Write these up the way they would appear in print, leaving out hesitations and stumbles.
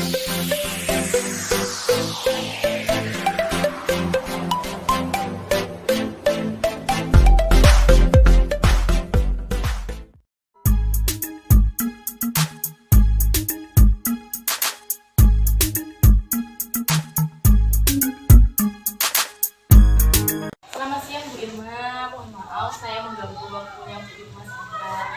Selamat siang Bu Irma, mohon maaf saya mengganggu waktunya Bu Irma sebentar.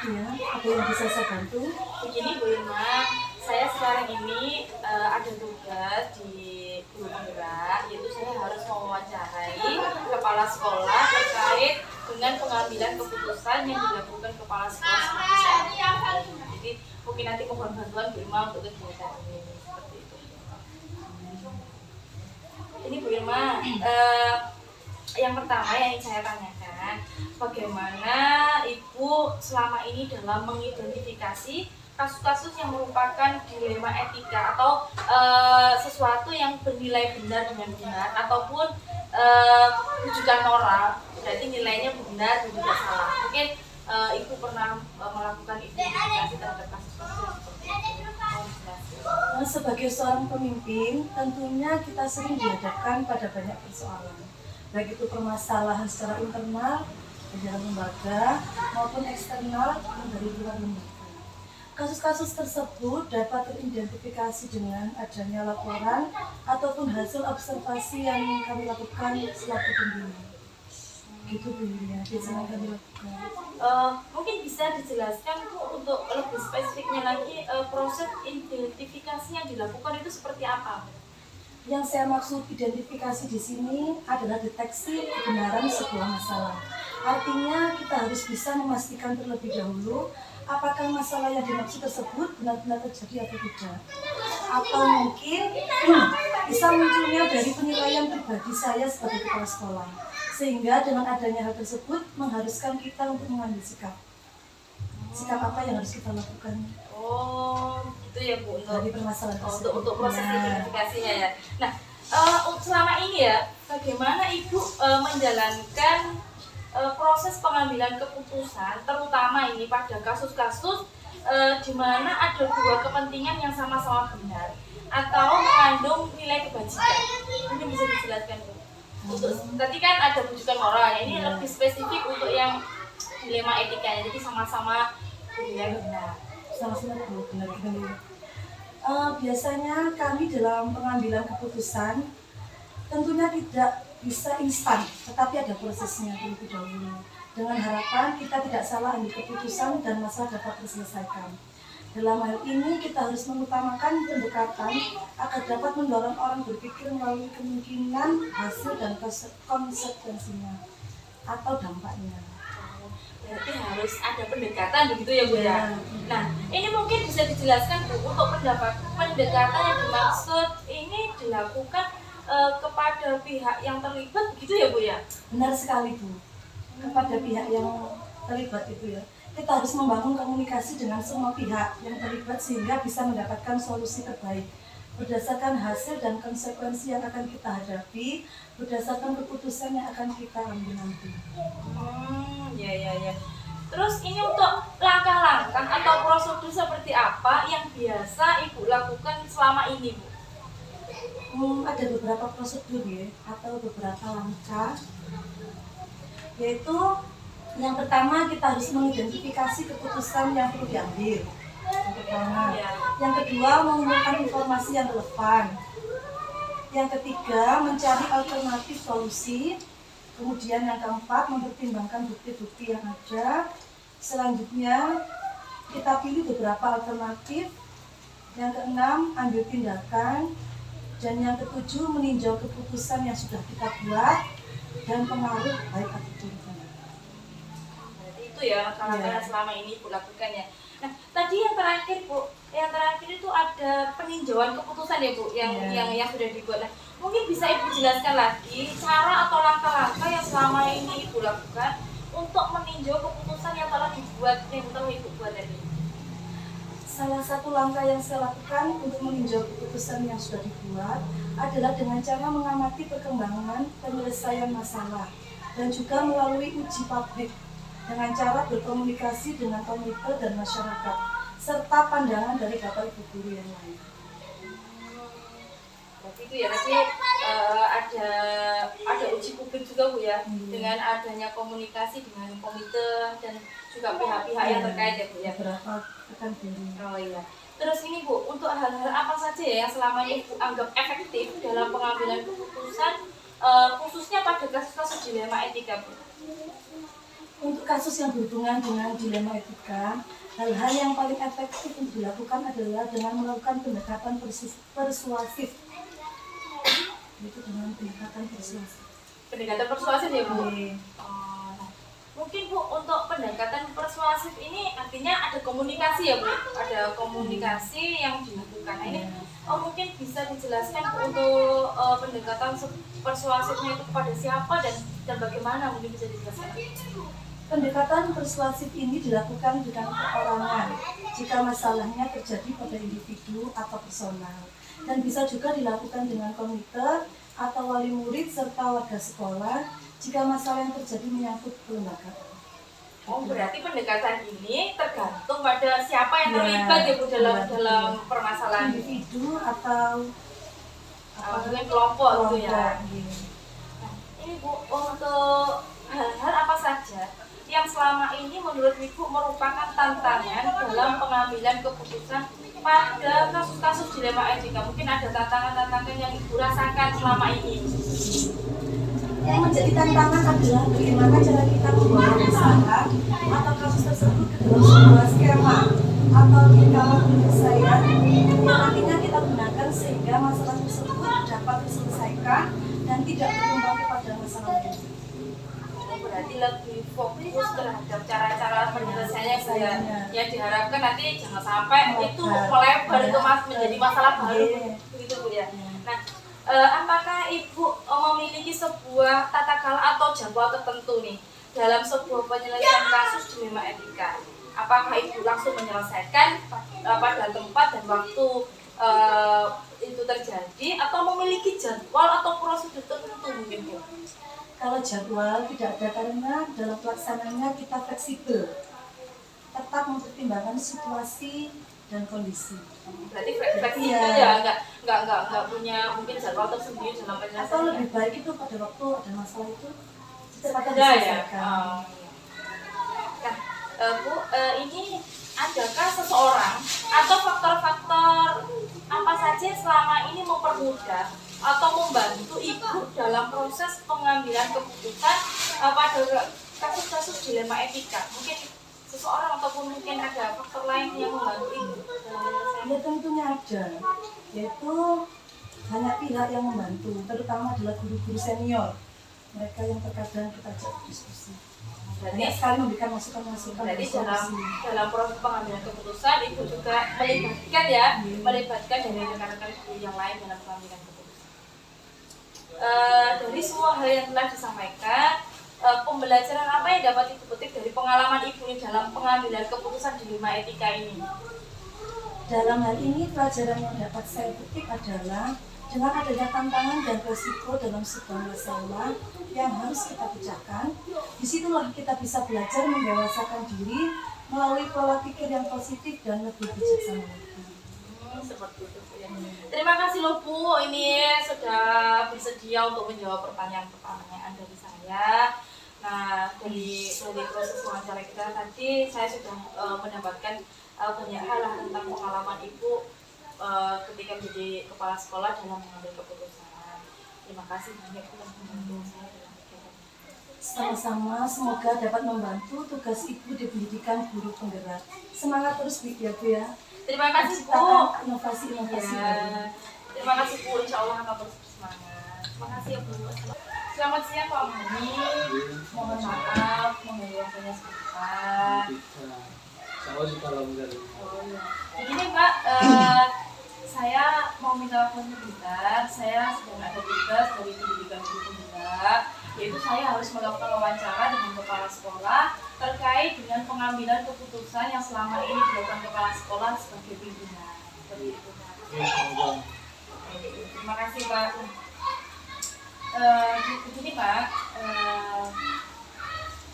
Ya, apa yang bisa saya bantu? Begini Bu Irma, saya sekarang ini ada tugas di Guru Penggerak, yaitu saya harus mewawancarai kepala sekolah terkait dengan pengambilan keputusan yang dilakukan kepala sekolah seperti. Jadi mungkin nanti mohon bantuan Bu Irma untuk kegiatan ini seperti itu. Ini Bu Irma, yang pertama yang ingin saya tanyakan, bagaimana Ibu selama ini dalam mengidentifikasi kasus-kasus yang merupakan dilema etika atau sesuatu yang bernilai benar dengan benar ataupun rujukan moral, berarti nilainya benar dan tidak salah. Mungkin Ibu pernah melakukan identifikasi terhadap kasus-kasus seperti itu. Sebagai seorang pemimpin, tentunya kita sering dihadapkan pada banyak persoalan, baik itu permasalahan secara internal di dalam lembaga maupun eksternal dari luar lembaga. Kasus-kasus tersebut dapat teridentifikasi dengan adanya laporan ataupun hasil observasi yang kami lakukan selaku pembina. Gitu Bu ya, biasanya kami lakukan. Mungkin bisa dijelaskan Bu untuk lebih spesifiknya lagi proses identifikasi yang dilakukan itu seperti apa? Yang saya maksud identifikasi di sini adalah deteksi kebenaran sebuah masalah. Artinya kita harus bisa memastikan terlebih dahulu apakah masalah yang dimaksud tersebut benar-benar terjadi atau tidak. Atau mungkin bisa munculnya dari penilaian pribadi saya sebagai kepala sekolah. Sehingga dengan adanya hal tersebut mengharuskan kita untuk mengambil sikap. Sikap apa yang harus kita lakukan? Oh, gitu ya Bu Dari permasalahan tersebut. untuk proses identifikasinya ya. Nah, selama ini ya, bagaimana Ibu menjalankan proses pengambilan keputusan, terutama ini pada kasus-kasus di mana ada dua kepentingan yang sama-sama benar atau mengandung nilai kebajikan? Mungkin bisa dijelaskan Bu. Untuk tadi kan ada rujukan moral, ini lebih spesifik untuk yang dilema etikanya, jadi sama-sama bernilai benar. Sama-sama benar kita. Biasanya kami dalam pengambilan keputusan tentunya tidak bisa instan, tetapi ada prosesnya terlebih dahulu. Dengan harapan kita tidak salah ambil keputusan dan masalah dapat terselesaikan. Dalam hal ini kita harus mengutamakan pendekatan agar dapat mendorong orang berpikir melalui kemungkinan, hasil dan konsekuensinya atau dampaknya. Berarti harus ada pendekatan begitu ya Bu ya. Nah, ini mungkin bisa dijelaskan Bu untuk pendekatan yang dimaksud ini dilakukan kepada pihak yang terlibat begitu ya Bu ya. Benar sekali Bu, kepada pihak yang terlibat itu ya. Kita harus membangun komunikasi dengan semua pihak yang terlibat sehingga bisa mendapatkan solusi terbaik berdasarkan hasil dan konsekuensi yang akan kita hadapi, berdasarkan keputusan yang akan kita ambil nanti. Ya. Terus ini untuk langkah-langkah atau prosedur seperti apa yang biasa Ibu lakukan selama ini Bu? Ada beberapa prosedur ya, atau beberapa langkah, yaitu yang pertama kita harus mengidentifikasi keputusan yang perlu diambil. Yang pertama, yang kedua mengumpulkan informasi yang relevan. Yang ketiga mencari alternatif solusi. Kemudian yang keempat mempertimbangkan bukti-bukti yang ada. Selanjutnya kita pilih beberapa alternatif. Yang keenam ambil tindakan. Dan yang ketujuh meninjau keputusan yang sudah kita buat dan pengaruh baik atau buruk. Itu ya langkah-langkah selama ini Bu lakukan ya. Nah, tadi yang terakhir Bu, yang terakhir itu ada peninjauan keputusan ya Bu yang sudah dibuat. Nah, mungkin bisa Ibu jelaskan lagi cara atau langkah-langkah yang selama ini Ibu lakukan untuk meninjau keputusan yang telah dibuat, yang telah Ibu buat tadi. Salah satu langkah yang saya lakukan untuk meninjau keputusan yang sudah dibuat adalah dengan cara mengamati perkembangan penyelesaian masalah dan juga melalui uji publik dengan cara berkomunikasi dengan komite dan masyarakat serta pandangan dari Bapak Ibu guru yang lain. Berarti itu ya tadi ada uji publik juga Bu ya, dengan adanya komunikasi dengan komite dan juga pihak-pihak yang terkait ya Bu ya. Beberapa rekan guru. Oh iya. Terus ini Bu, untuk hal-hal apa saja ya yang selama ini Ibu anggap efektif dalam pengambilan keputusan, khususnya pada kasus-kasus dilema etika Bu? Untuk kasus yang berhubungan dengan dilema etika, hal-hal yang paling efektif untuk dilakukan adalah dengan melakukan pendekatan persuasif. Itu dengan pendekatan persuasif. Pendekatan persuasif ya Bu? Oke. Nah, mungkin Bu untuk pendekatan persuasif ini artinya ada komunikasi ya Bu? Ada komunikasi yang dilakukan. Nah, ini mungkin bisa dijelaskan Bu, untuk pendekatan persuasifnya itu kepada siapa dan bagaimana, mungkin bisa dijelaskan? Pendekatan persuasif ini dilakukan dengan perorangan jika masalahnya terjadi pada individu atau personal, dan bisa juga dilakukan dengan komite atau wali murid serta warga sekolah jika masalah yang terjadi menyangkut kelembagaan. Oh, berarti pendekatan ini tergantung pada siapa yang terlibat ya Bu dalam permasalahan individu atau mungkin kelompok gitu ya. Gitu. Nah, ini Bu, untuk hal-hal apa saja yang selama ini menurut Ibu merupakan tantangan dalam pengambilan keputusan pada kasus-kasus dilema etika? Mungkin ada tantangan-tantangan yang Ibu rasakan selama ini. Yang menjadi tantangan adalah bagaimana cara kita membawa masalah atau kasus tersebut ke dalam sebuah skema atau rekaman penyelesaian yang nantinya kita gunakan sehingga masalah tersebut dapat diselesaikan dan tidak berkembang kepada masalah lain. Berarti lebih fokus terhadap cara-cara penyelesaiannya yang diharapkan nanti jangan sampai itu melebar itu menjadi masalah baru begitu Bu ya. Nah, apakah Ibu memiliki sebuah tata cara atau jadwal tertentu nih dalam sebuah penyelesaian kasus dilema etika? Apakah Ibu langsung menyelesaikan pada tempat dan waktu itu terjadi, atau memiliki jadwal atau prosedur tertentu mungkin Bu? Kalau jadwal tidak ada, karena dalam pelaksanaannya kita fleksibel, tetap mempertimbangkan situasi dan kondisi. Berarti fleksibel ya, nggak punya mungkin jadwal tersendiri dalam penyelesaian. Atau lebih baik itu pada waktu ada masalah itu secepatnya diselesaikan. Ya. Nah, Bu, ini adakah seseorang atau faktor-faktor apa saja selama ini mempermudah atau membantu Ibu dalam proses pengambilan keputusan pada kasus-kasus dilema etika? Mungkin seseorang ataupun mungkin ada faktor lain yang membantu Ibu dalam penyelesaian? Ya tentunya ada, yaitu banyak pihak yang membantu, terutama adalah guru-guru senior, mereka yang terkadang kita ajak diskusi. Banyak sekali memberikan masukan-masukan. Berarti dalam proses pengambilan keputusan Ibu juga melibatkan dari rekan-rekan guru yang lain dalam pengambilan keputusan. Dari semua hal yang telah disampaikan, pembelajaran apa yang dapat Ibu petik dari pengalaman Ibu dalam pengambilan keputusan dilema etika ini? Dalam hal ini, pelajaran yang dapat saya petik adalah dengan adanya tantangan dan resiko dalam sebuah masalah yang harus kita pecahkan, disitulah kita bisa belajar mendewasakan diri melalui pola pikir yang positif dan lebih bijaksana lagi. Seperti itu ya. Terima kasih loh Bu, ini sudah bersedia untuk menjawab pertanyaan-pertanyaan dari saya. Nah, dari proses wawancara kita tadi, saya sudah mendapatkan banyak hal tentang pengalaman Ibu ketika menjadi kepala sekolah dalam mengambil keputusan. Terima kasih banyak telah membantu saya dalam kegiatan. Sama-sama, semoga dapat membantu tugas Ibu di pendidikan guru penggerak. Semangat terus Bu ya. Terima kasih Bu. Inovasi-inovasi ya. Terima kasih Bu, insya Allah akan terus bersemangat. Terima kasih ya Bu. Selamat siang Pak Mani. Mohon maaf mengganggu waktunya sebentar. Saya juga longgar. Oh iya. Begini Pak, saya mau minta waktu sebentar. Saya sedang ada tugas dari pendidikan guru penggerak, yaitu saya harus melakukan wawancara dengan kepala sekolah terkait dengan pengambilan keputusan yang selama ini dilakukan kepala sekolah sebagai pimpinan. Seperti itu Pak. Terima kasih Pak. Begini Pak,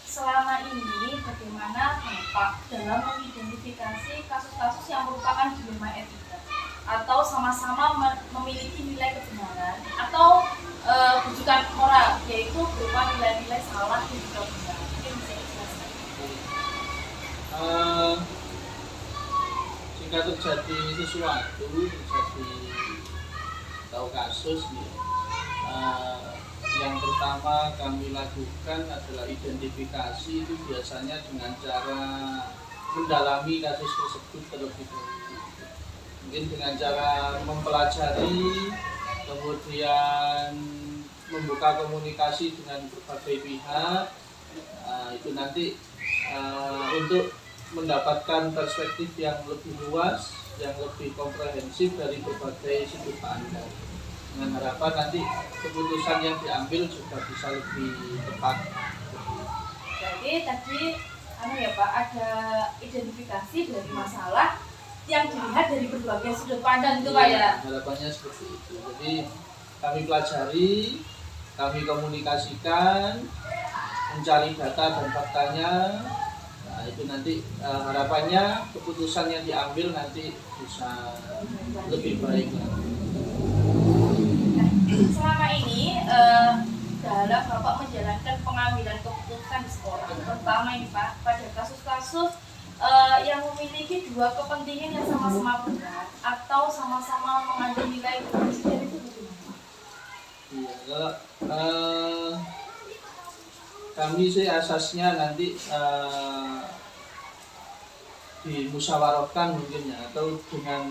selama ini bagaimana Bapak dalam mengidentifikasi kasus-kasus yang merupakan dilema etika atau sama-sama memiliki nilai kebenaran atau rujukan moral, yaitu berupa nilai-nilai salah dan juga benar. Mungkin bisa dijelaskan. Jika terjadi sesuatu, terjadi atau kasus nih, yang pertama kami lakukan adalah identifikasi. Itu biasanya dengan cara mendalami kasus tersebut terlebih dahulu. Mungkin dengan cara mempelajari, kemudian membuka komunikasi dengan berbagai pihak. Itu nanti untuk mendapatkan perspektif yang lebih luas, yang lebih komprehensif dari berbagai sudut pandang, dengan harapan nanti keputusan yang diambil juga bisa lebih tepat. Jadi tadi ya Pak, ada identifikasi dari masalah yang dilihat dari berbagai sudut pandang itu Pak ya. Harapannya seperti itu. Jadi kami pelajari, kami komunikasikan, mencari data dan faktanya. Nah, itu nanti harapannya keputusan yang diambil nanti bisa lebih baik. Nah, selama ini dalam Bapak menjalankan pengambilan keputusan di sekolah, terutama ini Pak, pada kasus-kasus yang memiliki dua kepentingan yang sama-sama berat atau sama-sama mengandung nilai kebencian itu bagaimana? Iya, kalau kami sih asasnya nanti dimusyawarahkan mungkin ya, atau dengan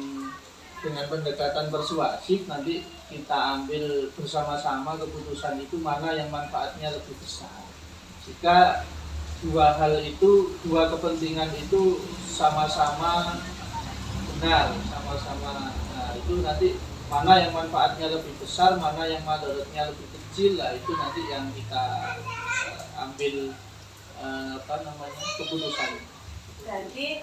pendekatan persuasif nanti kita ambil bersama-sama keputusan itu mana yang manfaatnya lebih besar. Jika dua hal itu, dua kepentingan itu sama-sama benar, sama-sama, nah itu nanti mana yang manfaatnya lebih besar, mana yang madaratnya lebih kecil, lah itu nanti yang kita ambil keputusan. Jadi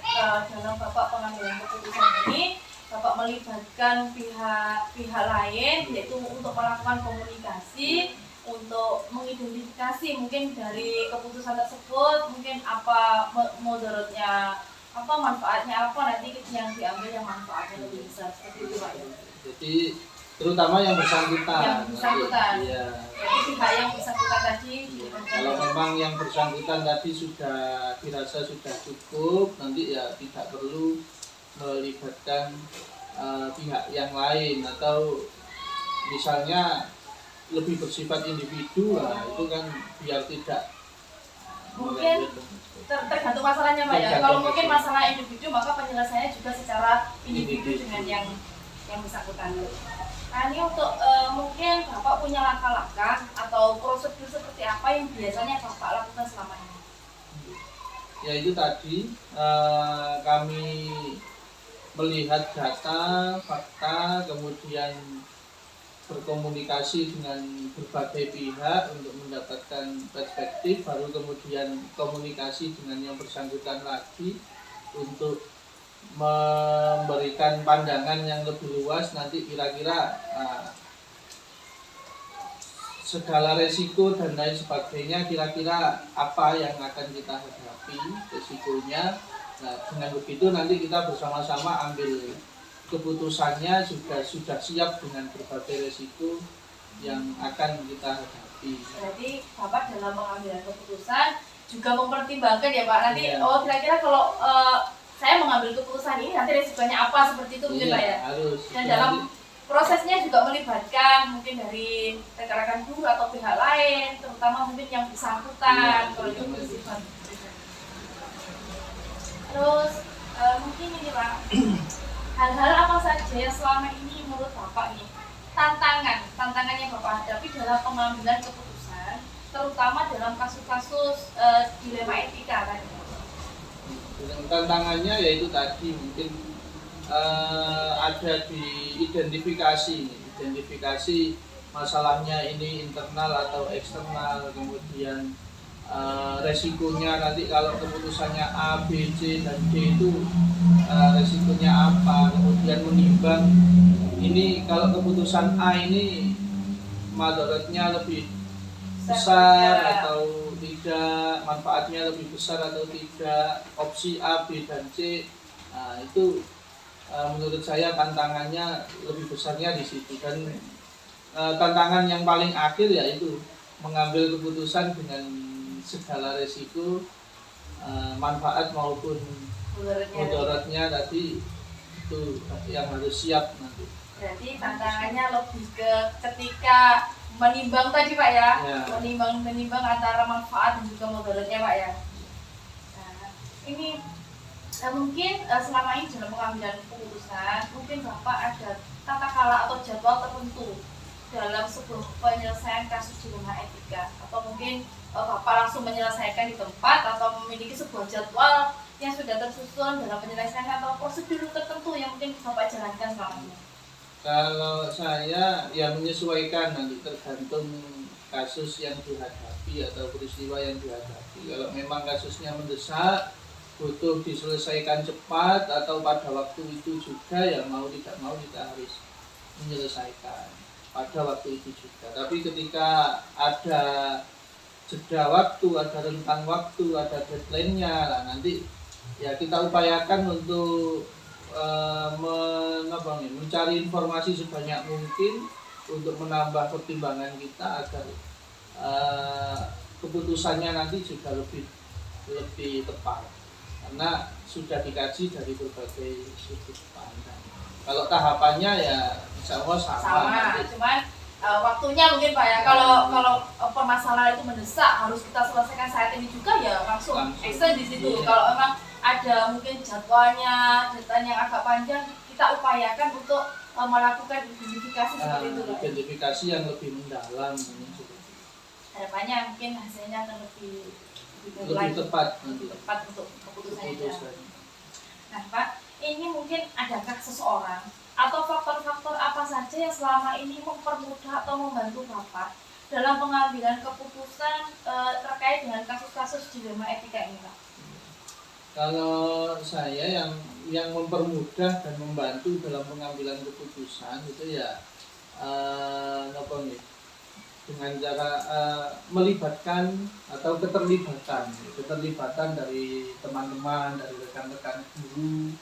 dalam Bapak pengambilan keputusan ini Bapak melibatkan pihak lain, yaitu untuk melakukan komunikasi, untuk mengidentifikasi mungkin dari keputusan tersebut mungkin apa mudaratnya, apa manfaatnya, apa nanti yang diambil yang manfaatnya lebih besar, seperti itu Pak ya. Jadi terutama yang bersangkutan. Yang bersangkutan. Iya. Jadi pihak yang bersangkutan tadi. Iya. Kalau memang yang bersangkutan tadi sudah dirasa sudah cukup, nanti ya tidak perlu melibatkan pihak yang lain, atau misalnya lebih bersifat individu, itu kan biar tidak mungkin tergantung masalahnya Pak ya. Kalau mungkin masalah individu maka penyelesaiannya juga secara individu dengan yang bersangkutan. Nah ini untuk mungkin Bapak punya langkah-langkah atau prosedur seperti apa yang biasanya Bapak lakukan selama ini? Ya itu tadi kami melihat data, fakta, kemudian berkomunikasi dengan berbagai pihak untuk mendapatkan perspektif, baru kemudian komunikasi dengan yang bersangkutan lagi untuk memberikan pandangan yang lebih luas. Nanti kira-kira segala resiko dan lain sebagainya, kira-kira apa yang akan kita hadapi resikonya. Nah, dengan begitu nanti kita bersama-sama ambil keputusannya juga sudah siap dengan berbagai resiko yang akan kita hadapi. Jadi Bapak dalam pengambilan keputusan juga mempertimbangkan ya Pak, nanti kira-kira kalau saya mengambil keputusan ini nanti resikonya apa, seperti itu mungkin Pak ya. Harus. Dan dalam prosesnya juga melibatkan mungkin dari rekan-rekan guru atau pihak lain, terutama mungkin yang bersangkutan kalau itu bersifat. Terus mungkin ini Pak, hal-hal apa saja yang selama ini menurut Bapak nih tantangan yang Bapak hadapi dalam pengambilan keputusan, terutama dalam kasus-kasus dilema etika tadi? Tantangannya yaitu tadi mungkin ada di identifikasi masalahnya ini internal atau eksternal, kemudian resikonya nanti kalau keputusannya A, B, C, dan D itu resikonya apa, kemudian menimbang ini kalau keputusan A ini madaratnya lebih besar atau tidak, manfaatnya lebih besar atau tidak, opsi A, B, dan C. Nah, itu menurut saya tantangannya lebih besarnya di situ, dan tantangan yang paling akhir yaitu mengambil keputusan dengan segala resiko, manfaat maupun mudaratnya tadi, itu yang harus siap nanti. Berarti tantangannya lebih ke ketika menimbang tadi Pak ya, menimbang antara manfaat dan juga mudaratnya Pak ya. Nah, ini mungkin selama ini dalam pengambilan keputusan, mungkin Bapak ada tata cara atau jadwal tertentu dalam sebuah penyelesaian kasus dilema etika, atau mungkin Bapak langsung menyelesaikan di tempat atau memiliki sebuah jadwal yang sudah tersusun dalam penyelesaian atau prosedur tertentu yang mungkin Bapak jalankan selama ini. Kalau saya ya menyesuaikan, nanti tergantung kasus yang dihadapi atau peristiwa yang dihadapi. Kalau memang kasusnya mendesak, butuh diselesaikan cepat atau pada waktu itu juga, ya mau tidak mau kita harus menyelesaikan pada waktu itu juga. Tapi ketika ada jeda waktu, ada rentang waktu, ada deadline-nya, nah nanti ya kita upayakan untuk mencari informasi sebanyak mungkin untuk menambah pertimbangan kita agar keputusannya nanti juga lebih tepat, karena sudah dikaji dari berbagai sudut pandang. Kalau tahapannya ya insya Allah sama. Cuman waktunya mungkin Pak ya. Kalau permasalahan itu mendesak harus kita selesaikan saat ini juga, ya langsung action di situ. Kalau memang ada mungkin jadwalnya, deadline yang agak panjang, kita upayakan untuk melakukan identifikasi seperti itu. Identifikasi yang lebih mendalam, harapannya mungkin hasilnya akan lebih tepat untuk keputusannya. Nah Pak, ini mungkin adakah seseorang atau faktor-faktor apa saja yang selama ini mempermudah atau membantu Bapak dalam pengambilan keputusan terkait dengan kasus-kasus dilema etika ini Pak? Kalau saya yang mempermudah dan membantu dalam pengambilan keputusan itu ya dengan cara melibatkan atau keterlibatan dari teman-teman, dari rekan-rekan guru,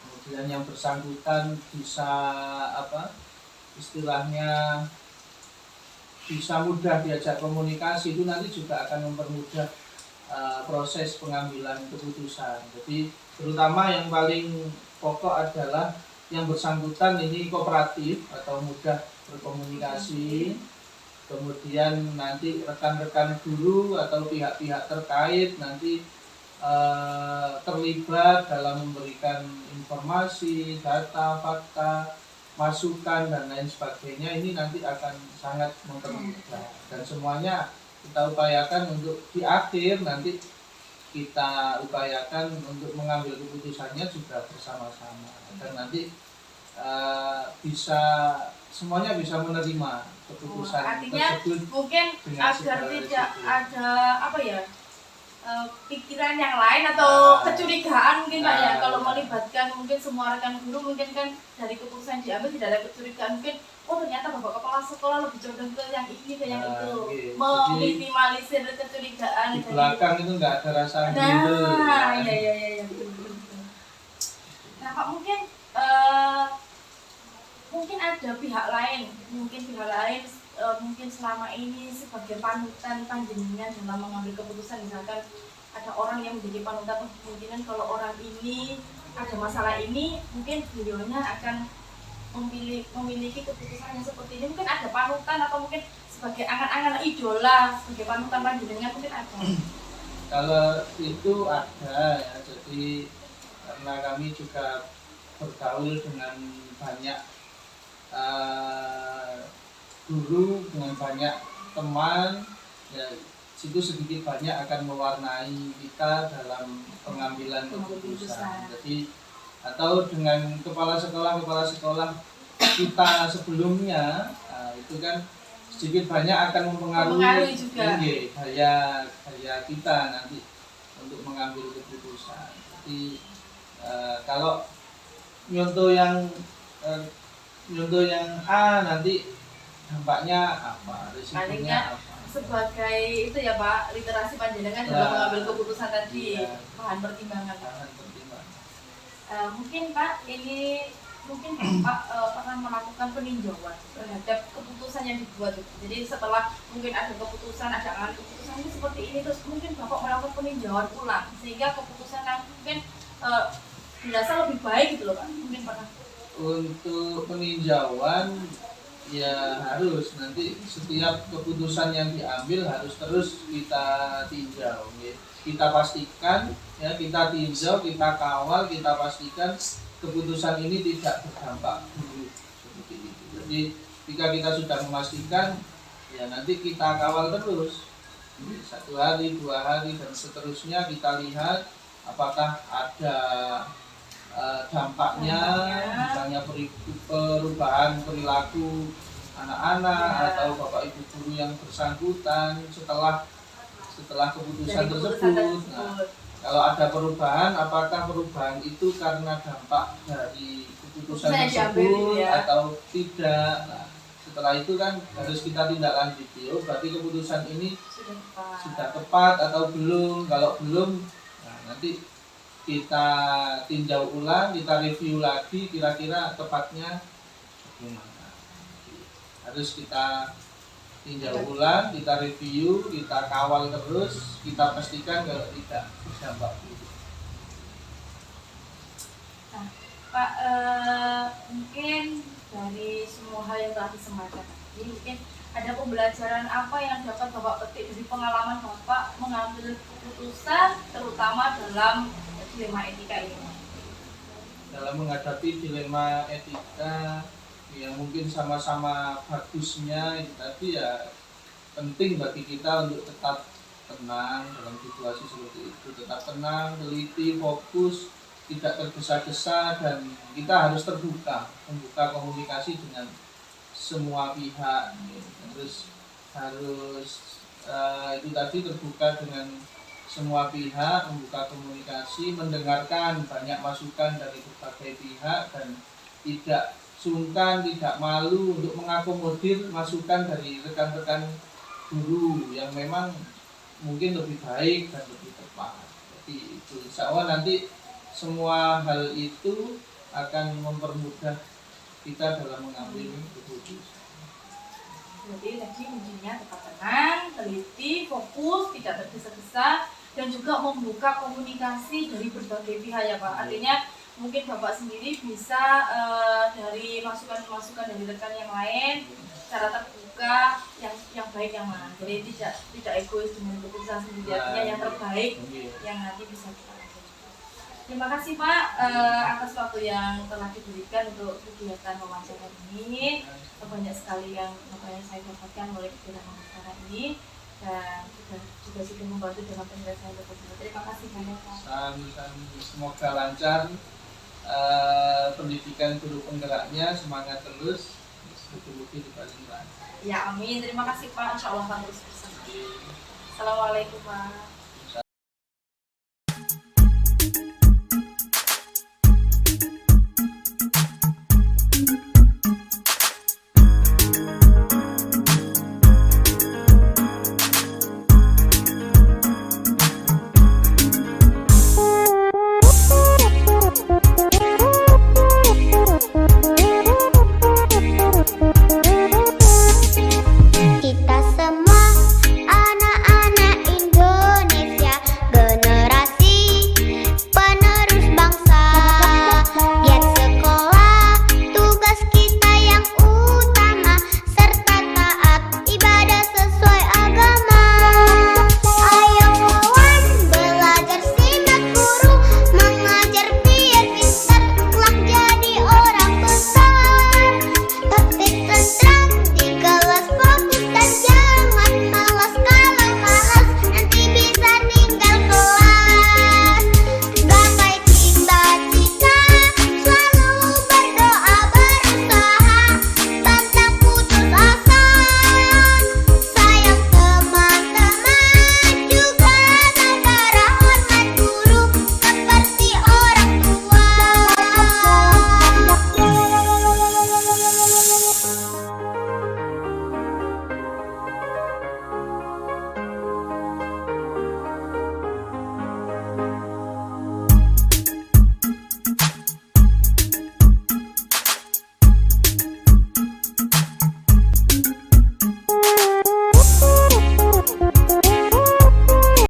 kemudian yang bersangkutan bisa istilahnya bisa mudah diajak komunikasi, itu nanti juga akan mempermudah proses pengambilan keputusan. Jadi terutama yang paling pokok adalah yang bersangkutan ini kooperatif atau mudah berkomunikasi, kemudian nanti rekan-rekan guru atau pihak-pihak terkait nanti terlibat dalam memberikan informasi, data, fakta, masukan dan lain sebagainya. Ini nanti akan sangat mempermudah, dan semuanya kita upayakan untuk di akhir nanti kita upayakan untuk mengambil keputusannya juga bersama-sama, dan nanti semuanya bisa menerima keputusan tersebut. Mungkin agar tidak ada pikiran yang lain atau kecurigaan mungkin Pak ya, kalau melibatkan mungkin semua rekan guru, mungkin kan dari keputusan diambil tidak ada kecurigaan, mungkin ternyata Bapak Kepala Sekolah lebih condong ke yang ini, ke yang itu, meminimalisir kecurigaan. Di belakang itu nggak ada rasa gitu. Iya. Nah Pak, mungkin ada pihak lain, mungkin selama ini sebagai panutan panjenengan dalam mengambil keputusan. Misalkan ada orang yang menjadi panutan, kemungkinan kalau orang ini ada masalah ini, mungkin beliaunya akan memiliki keputusan yang seperti ini. Mungkin ada panutan atau mungkin sebagai angan-angan idola, sebagai panutan panjenengan mungkin ada. Kalau itu ada ya, jadi karena kami juga bergaul dengan banyak guru, dengan banyak teman, ya situ sedikit banyak akan mewarnai kita dalam pengambilan keputusan. Jadi atau dengan kepala sekolah kita sebelumnya, itu kan sedikit banyak akan mempengaruhi gaya kita nanti untuk mengambil keputusan. Jadi kalau nyontoh yang A nanti dampaknya apa, risikonya apa. Sebagai itu ya Pak, literasi panjenengan dalam mengambil keputusan tadi, bahan pertimbangan. Mungkin Pak, ini mungkin Pak pernah melakukan peninjauan terhadap keputusan yang dibuat itu. Jadi setelah mungkin ada keputusan, ada amar keputusan ini seperti ini, terus mungkin Bapak melakukan peninjauan ulang sehingga keputusan yang mungkin dirasa lebih baik gitu loh Pak. Mungkin pernah. Untuk peninjauan ya harus nanti setiap keputusan yang diambil harus terus kita tinjau ya. Kita pastikan ya, kita tinjau, kita kawal, kita pastikan keputusan ini tidak berdampak buruk seperti itu. Jadi jika kita sudah memastikan ya nanti kita kawal terus 1 hari, 2 hari dan seterusnya, kita lihat apakah ada dampaknya, misalnya perubahan perilaku anak-anak atau bapak ibu guru yang bersangkutan setelah keputusan tersebut. Nah, kalau ada perubahan, apakah perubahan itu karena dampak dari keputusan tersebut atau tidak? Nah, setelah itu kan harus kita tindak lanjuti. Oh, berarti keputusan ini sudah tepat atau belum? Kalau belum, nah nanti kita tinjau ulang, kita review lagi kira-kira tepatnya bagaimana. Harus kita tinjau ulang, kita review, kita kawal terus, kita pastikan kalau tidak berdampak buruk. Nah, Pak, mungkin dari semua hal yang telah disampaikan tadi, mungkin ada pembelajaran apa yang dapat Bapak petik dari pengalaman Bapak mengambil keputusan, terutama dalam dilema etika ini? Dalam menghadapi dilema etika yang mungkin sama-sama bagusnya itu tadi ya, penting bagi kita untuk tetap tenang dalam situasi seperti itu, tetap tenang, teliti, fokus, tidak tergesa-gesa, dan kita harus membuka komunikasi dengan semua pihak. Harus itu tadi terbuka dengan semua pihak, membuka komunikasi, mendengarkan banyak masukan dari berbagai pihak dan tidak sungkan, tidak malu untuk mengakomodir masukan dari rekan-rekan guru yang memang mungkin lebih baik dan lebih tepat. Jadi itu insya Allah nanti semua hal itu akan mempermudah kita dalam mengambil keputusan. Jadi tadi kuncinya tetap tenang, teliti, fokus, tidak tergesa-gesa, dan juga membuka komunikasi dari berbagai pihak ya Pak. Artinya mungkin Bapak sendiri bisa dari masukan-masukan dari rekan yang lain secara terbuka yang baik yang mana. Jadi tidak egois dengan keputusan sendiri, artinya yang terbaik yang nanti bisa kita lakukan. Terima kasih Pak atas waktu yang telah diberikan untuk kegiatan wawancara ini. Banyak sekali yang saya dapatkan oleh kegiatan wawancara ini dan juga sudah membantu dalam penyelesaian tersebut. Terima kasih banyak Pak. Semoga lancar pendidikan guru penggeraknya, semangat terus, mudah-mudahan dipaling lancar. Ya amin, terima kasih Pak. Insya Allah akan terus bersama. Assalamualaikum Pak.